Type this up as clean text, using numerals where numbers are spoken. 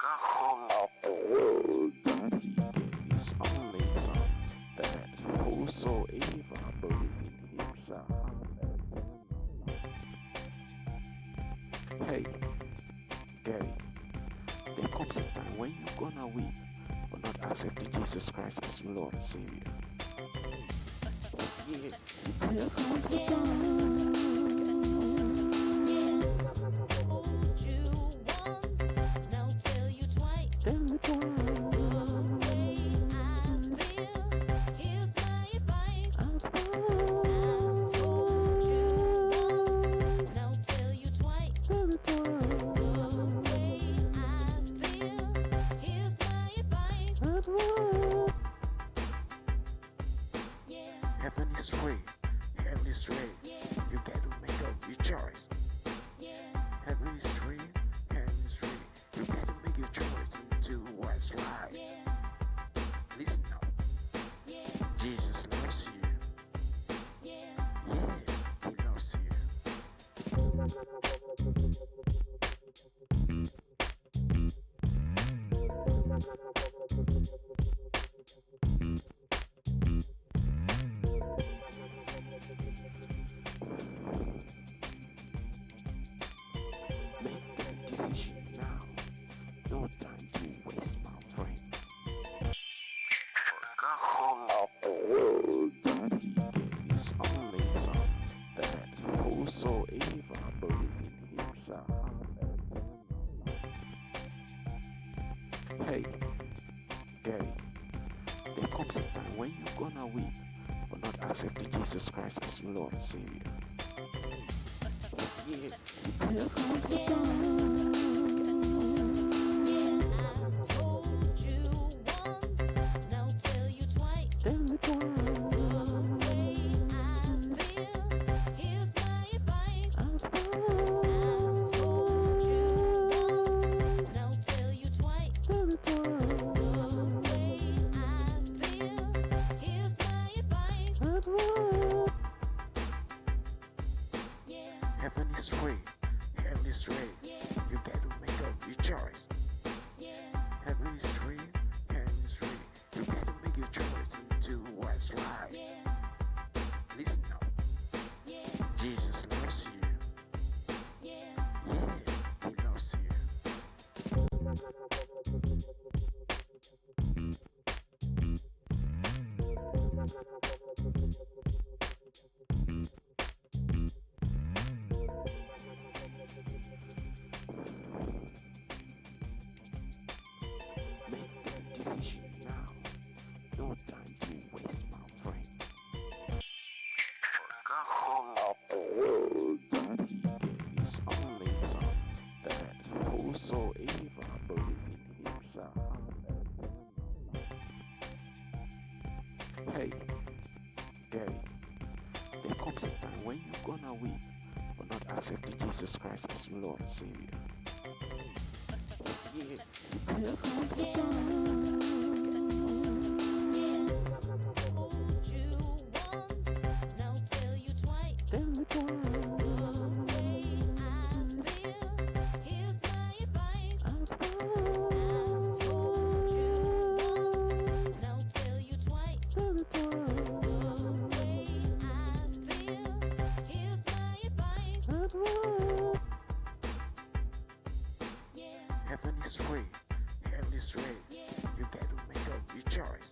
God so loved the world that he gave his only son, that whosoever believe in him shall have eternal life. Hey, Gary, there comes a time when you're gonna weep for not accepting Jesus Christ as your Lord and Savior. Yeah, there comes a time. Heaven is free, hell is free. You got to make up your choice. Heaven is free, hell is free. You got to make your choice into what's right. Listen up. Jesus loves you. Yeah, he loves you. Make that decision now. No time to waste, my friend. For God so loved the world that he gave his only son, that whosoever believe in him shall have eternal life. Hey, Gary, there comes a time when you're gonna weep for not accepting Jesus Christ as your Lord and Savior. Yeah, there comes a time. I told you once, now tell you twice. Tell me twice. The way I feel, here's my advice. I told you once, now tell you twice. Tell me twice. The way I feel, here's my advice. Heaven is free, hell is free. You got to make up your choice. Heaven is free, hell is free. You got to make your choice into what's right. Listen up. Jesus loves you. Yeah, he loves you. Make that decision now. No time to waste, my friend. For God so loved the world that he gave his only son, that whosoever believe in him shall have eternal life. Hey, Gary, there comes a time when you're gonna weep for not accepting Jesus Christ as your Lord and Savior. Yeah, there comes a time. Told you once, now tell you twice. Tell me twice. The way I feel, here's my advice. Told you once, now tell you twice. Tell me twice. The way I feel, here's my advice. Heaven is free, hell is free. You got to make up your choice.